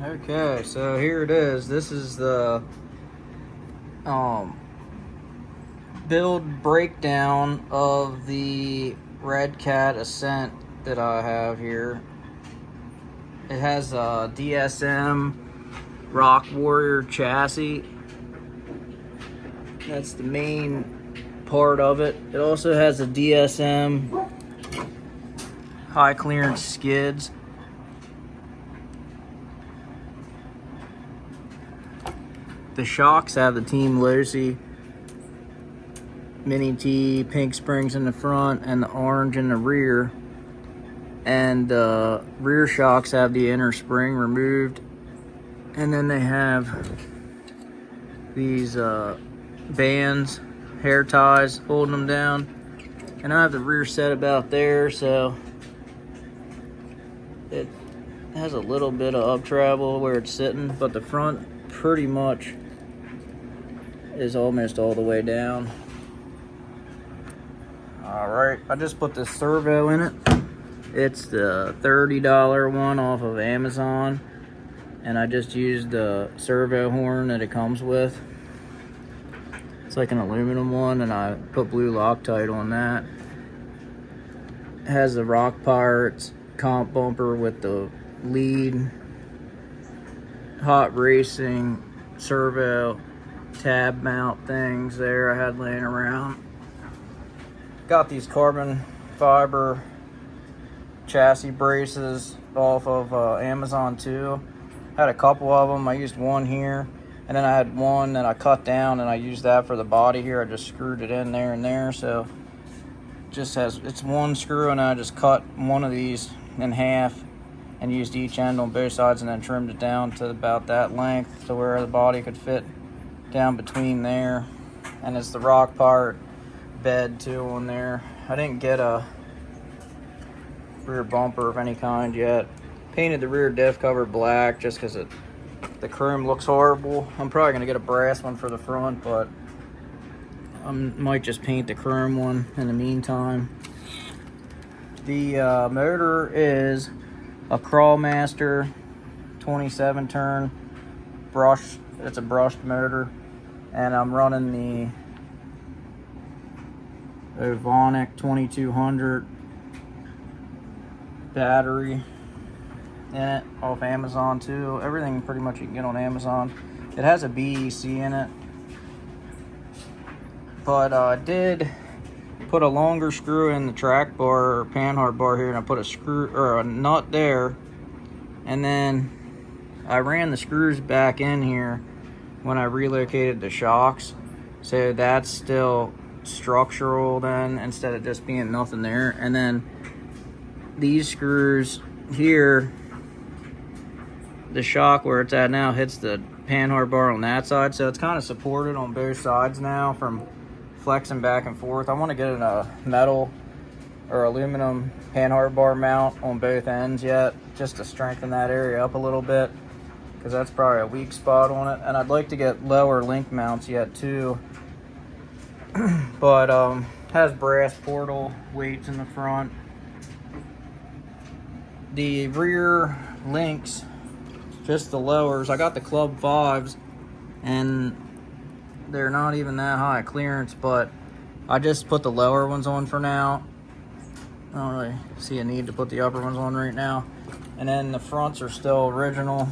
Okay, so here it is. This is the build breakdown of the redcat ascent that I have here. It has a DSM Rock Warrior chassis. That's the main part of it. It also has a DSM high clearance skids. The shocks have the Team Lucy Mini T pink springs in the front and the orange in the rear. And the rear shocks have the inner spring removed. And then they have these bands, hair ties holding them down. And I have the rear set about there, so it has a little bit of up travel where it's sitting, but the front pretty much is almost all the way down. All right, I just put this servo in it. It's the $30 one off of Amazon, and I just used the servo horn that it comes with. It's like an aluminum one, and I put blue Loctite on that. It has the Rock Pirates comp bumper with the lead hot racing servo tab mount things there I had laying around. Got these carbon fiber chassis braces off of Amazon too. Had a couple of them. I used one here, and then I had one that I cut down, and I used that for the body here. I just screwed it in there and there, so just has, it's one screw, and I just cut one of these in half and used each end on both sides, and then trimmed it down to about that length to where the body could fit down between there. And it's the Rock Pirate bed too on there. I didn't get a rear bumper of any kind yet. Painted the rear diff cover black just because the chrome looks horrible. I'm probably gonna get a brass one for the front, but I might just paint the chrome one in the meantime. The motor is a Crawlmaster 27 turn brush. It's a brushed motor, and I'm running the Ovonic 2200 battery in it off Amazon too. Everything pretty much you can get on Amazon. It has a BEC in it, but I did put a longer screw in the track bar or panhard bar here, and I put a screw or a nut there, and then I ran the screws back in here when I relocated the shocks, so that's still structural then instead of just being nothing there. And then these screws here, the shock where it's at now hits the panhard bar on that side, so it's kind of supported on both sides now from flexing back and forth. I want to get a metal or aluminum panhard bar mount on both ends yet, just to strengthen that area up a little bit, because that's probably a weak spot on it. And I'd like to get lower link mounts yet too. But has brass portal weights in the front. The rear links, just the lowers, I got the Club 5s, and they're not even that high clearance, but I just put the lower ones on for now. I don't really see a need to put the upper ones on right now. And then the fronts are still original.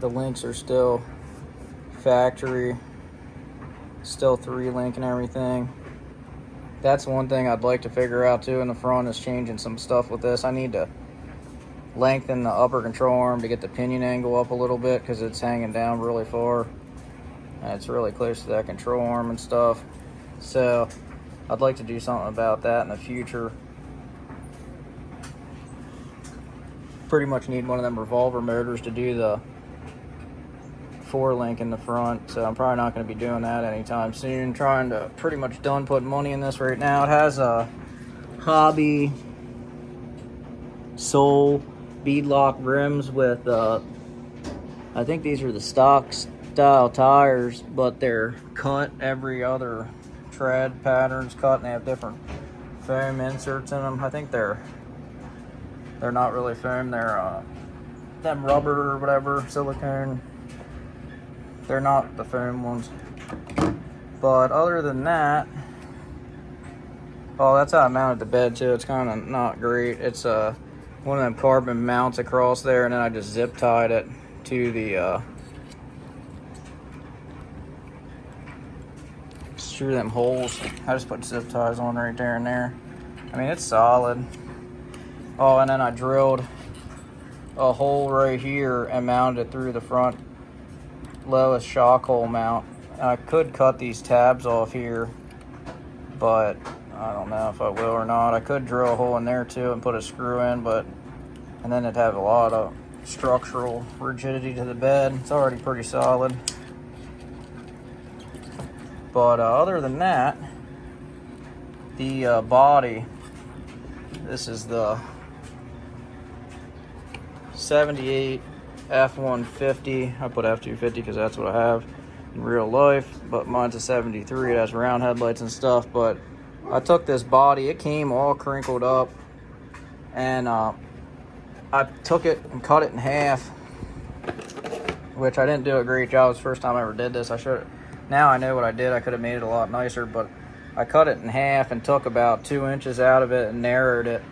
The links are still factory, still 3-link and everything. That's one thing I'd like to figure out too in the front, is changing some stuff with this. I need to lengthen the upper control arm to get the pinion angle up a little bit, because it's hanging down really far and it's really close to that control arm and stuff. So I'd like to do something about that in the future. Pretty much need one of them revolver motors to do the 4-link in the front, so I'm probably not going to be doing that anytime soon. Trying to pretty much done putting money in this right now. It has a Hobby Soul beadlock rims with I think these are the stock style tires, but they're cut every other tread pattern's cut, and they have different foam inserts in them. I think they're They're not really foam. They're them rubber or whatever, silicone. They're not the foam ones. But other than that, oh, that's how I mounted the bed too. It's kind of not great. It's one of them carbon mounts across there, and then I just zip tied it to the screw them holes. I just put zip ties on right there and there. I mean, it's solid. Oh, and then I drilled a hole right here and mounted it through the front lowest shock hole mount. I could cut these tabs off here, but I don't know if I will or not. I could drill a hole in there too and put a screw in, and then it'd have a lot of structural rigidity to the bed. It's already pretty solid. But other than that, the body, this is the 78 F-150. I put F-250 because that's what I have in real life, but mine's a 73. It has round headlights and stuff. But I took this body, it came all crinkled up, and I took it and cut it in half, which I didn't do a great job. It was the first time I ever did this. Now I know what I did. I could have made it a lot nicer, but I cut it in half and took about 2 inches out of it and narrowed it.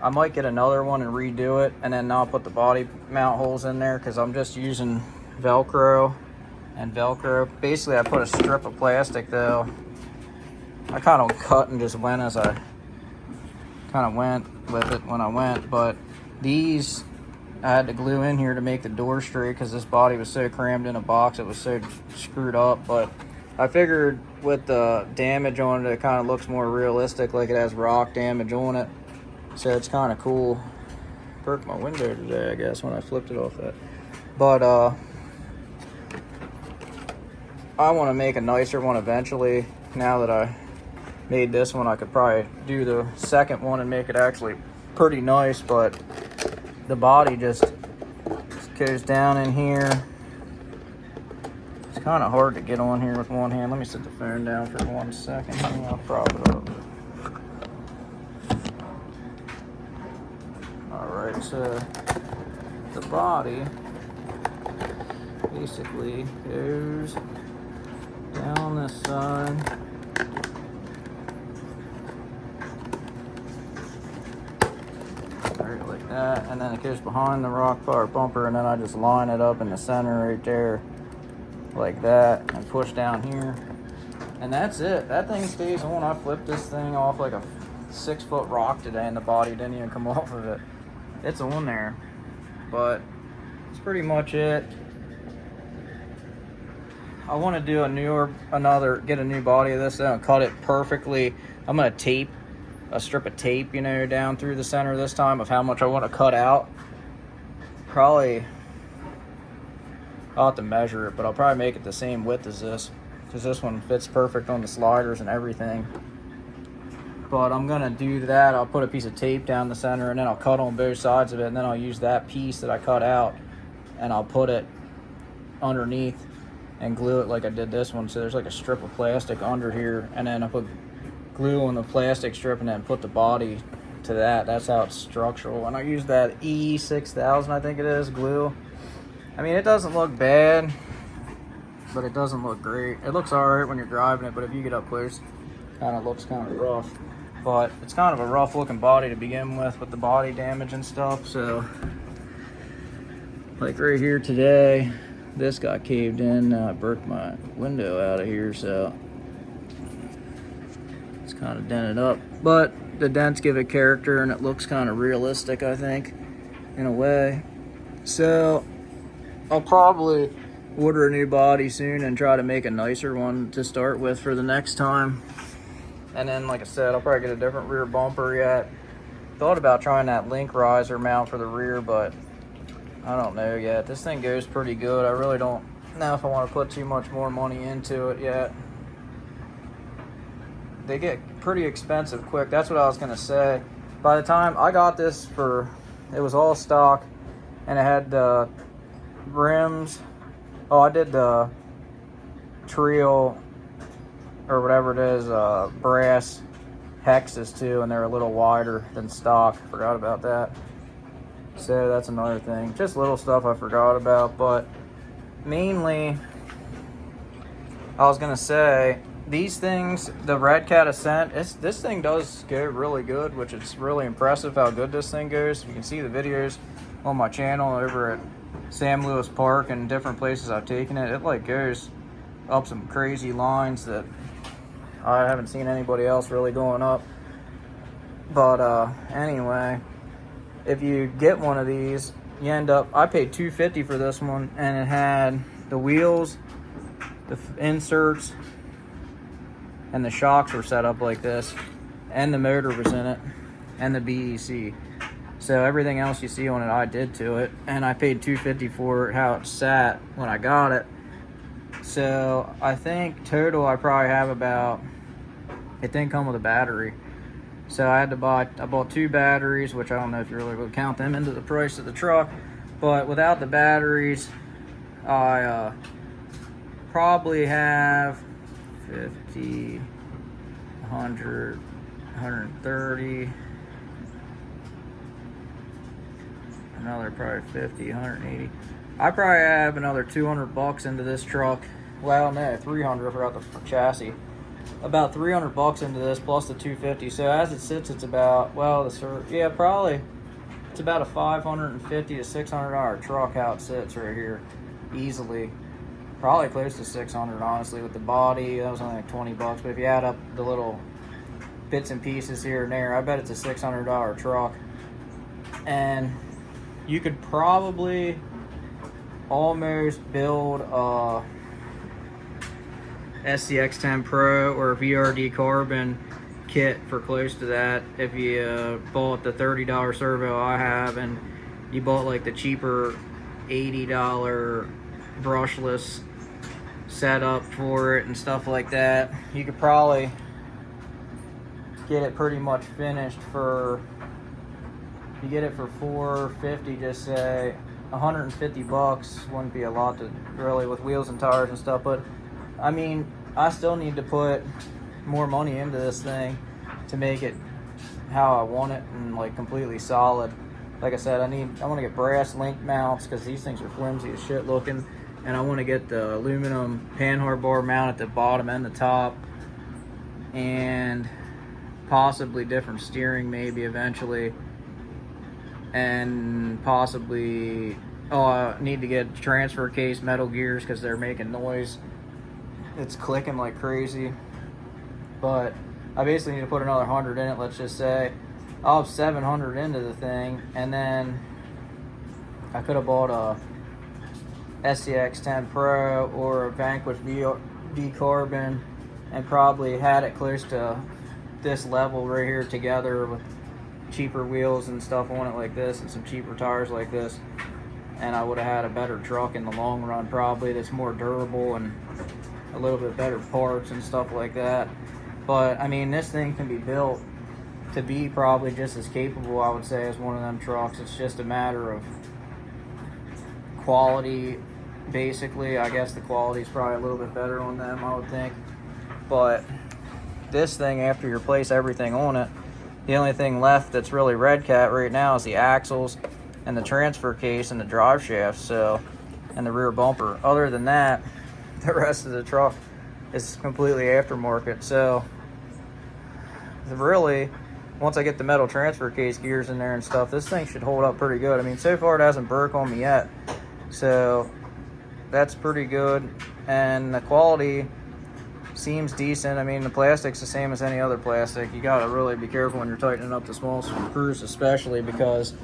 I might get another one and redo it, and then I'll put the body mount holes in there because I'm just using Velcro and Velcro. Basically, I put a strip of plastic though. I kind of cut and just went as I kind of went with it when I went, but these I had to glue in here to make the door straight because this body was so crammed in a box. It was so screwed up, but I figured with the damage on it, it kind of looks more realistic, like it has rock damage on it. So it's kind of cool. Broke my window today, I guess, when I flipped it off that. But I want to make a nicer one eventually. Now that I made this one, I could probably do the second one and make it actually pretty nice, but the body just goes down in here. It's kind of hard to get on here with one hand. Let me set the phone down for 1 second. I'll prop it up. Alright, so the body basically goes down this side. Right like that, and then it goes behind the rock bar bumper, and then I just line it up in the center right there like that and push down here, and that's it. That thing stays on. I flipped this thing off like a 6-foot rock today and the body didn't even come off of it. It's on there, but that's pretty much it. I want to do get a new body of this and cut it perfectly. I'm going to tape a strip of tape, down through the center this time of how much I want to cut out. Probably, I'll have to measure it, but I'll probably make it the same width as this because this one fits perfect on the sliders and everything. But I'm gonna do that. I'll put a piece of tape down the center, and then I'll cut on both sides of it, and then I'll use that piece that I cut out and I'll put it underneath and glue it like I did this one. So there's like a strip of plastic under here, and then I put glue on the plastic strip and then put the body to that. That's how it's structural. And I use that E6000, I think it is, glue. I mean, it doesn't look bad, but it doesn't look great. It looks alright when you're driving it, but if you get up close, it kind of looks kind of rough. But it's kind of a rough looking body to begin with the body damage and stuff. So like right here today, this got caved in. I broke my window out of here, so it's kind of dented up. But the dents give it character and it looks kind of realistic, I think, in a way. So I'll probably order a new body soon and try to make a nicer one to start with for the next time. And then, like I said, I'll probably get a different rear bumper yet. Thought about trying that link riser mount for the rear, but I don't know yet. This thing goes pretty good. I really don't know if I want to put too much more money into it yet. They get pretty expensive quick. That's what I was going to say. By the time I got this it was all stock, and it had the rims. Oh, I did the Trio or whatever it is, brass hexes too, and they're a little wider than stock. Forgot about that. So that's another thing. Just little stuff I forgot about, but mainly I was gonna say these things, the redcat ascent, this thing does go really good, which is really impressive how good this thing goes. You can see the videos on my channel over at Sam Lewis Park and different places I've taken it. It like goes up some crazy lines that I haven't seen anybody else really going up. But anyway, if you get one of these, you end up, I paid $250 for this one, and it had the wheels, the inserts, and the shocks were set up like this, and the motor was in it, and the BEC. So everything else you see on it, I did to it, and I paid $250 for it, how it sat when I got it. So I think total I probably have about, it didn't come with a battery. So I bought 2 batteries, which I don't know if you really would count them into the price of the truck, but without the batteries, I probably have 50, 100, 130, another probably 50, 180. I probably have another $200 into this truck. Well, no, 300 without the chassis. About $300 into this plus the $250. So as it sits, it's about, well, probably it's about a $550 to $600 truck how it sits right here, easily. Probably close to $600, honestly, with the body. That was only like $20, but if you add up the little bits and pieces here and there, I bet it's a $600 truck. And you could probably almost build a SCX10 Pro or VRD Carbon kit for close to that if you bought the $30 servo I have, and you bought like the cheaper $80 brushless setup for it and stuff like that. You could probably get it pretty much finished for, if you get it for $450, just say $150 wouldn't be a lot to really, with wheels and tires and stuff. But I mean, I still need to put more money into this thing to make it how I want it and like completely solid. Like I said, I want to get brass link mounts because these things are flimsy as shit looking, and I want to get the aluminum panhard bar mount at the bottom and the top, and possibly different steering maybe eventually, and possibly I need to get transfer case metal gears because they're making noise. It's clicking like crazy. But I basically need to put another 100 in it. Let's just say I'll have 700 into the thing, and then I could have bought a SCX10 Pro or a Vanquish V Carbon and probably had it close to this level right here together with cheaper wheels and stuff on it like this and some cheaper tires like this, and I would have had a better truck in the long run, probably, that's more durable and a little bit better parts and stuff like that. But I mean, this thing can be built to be probably just as capable, I would say, as one of them trucks. It's just a matter of quality, basically. I guess the quality is probably a little bit better on them, I would think. But this thing, after you replace everything on it, the only thing left that's really redcat right now is the axles and the transfer case and the drive shaft, so, and the rear bumper. Other than that, the rest of the truck is completely aftermarket. So really, once I get the metal transfer case gears in there and stuff, this thing should hold up pretty good. I mean, so far it hasn't broke on me yet, so that's pretty good. And the quality seems decent. I mean, the plastic's the same as any other plastic. You gotta really be careful when you're tightening up the small screws, especially because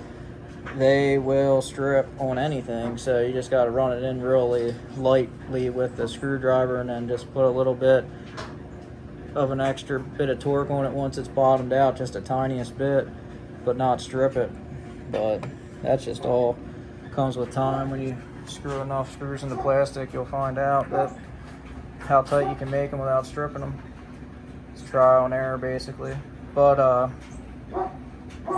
they will strip on anything. So you just gotta run it in really lightly with the screwdriver, and then just put a little bit of an extra bit of torque on it once it's bottomed out, just the tiniest bit, but not strip it. But that's just all comes with time. When you screw enough screws into plastic, you'll find out that how tight you can make them without stripping them. It's trial and error, basically. But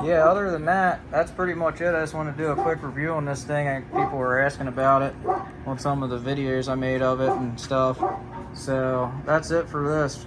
yeah, other than that, that's pretty much it. I just want to do a quick review on this thing. People were asking about it on some of the videos I made of it and stuff. So that's it for this.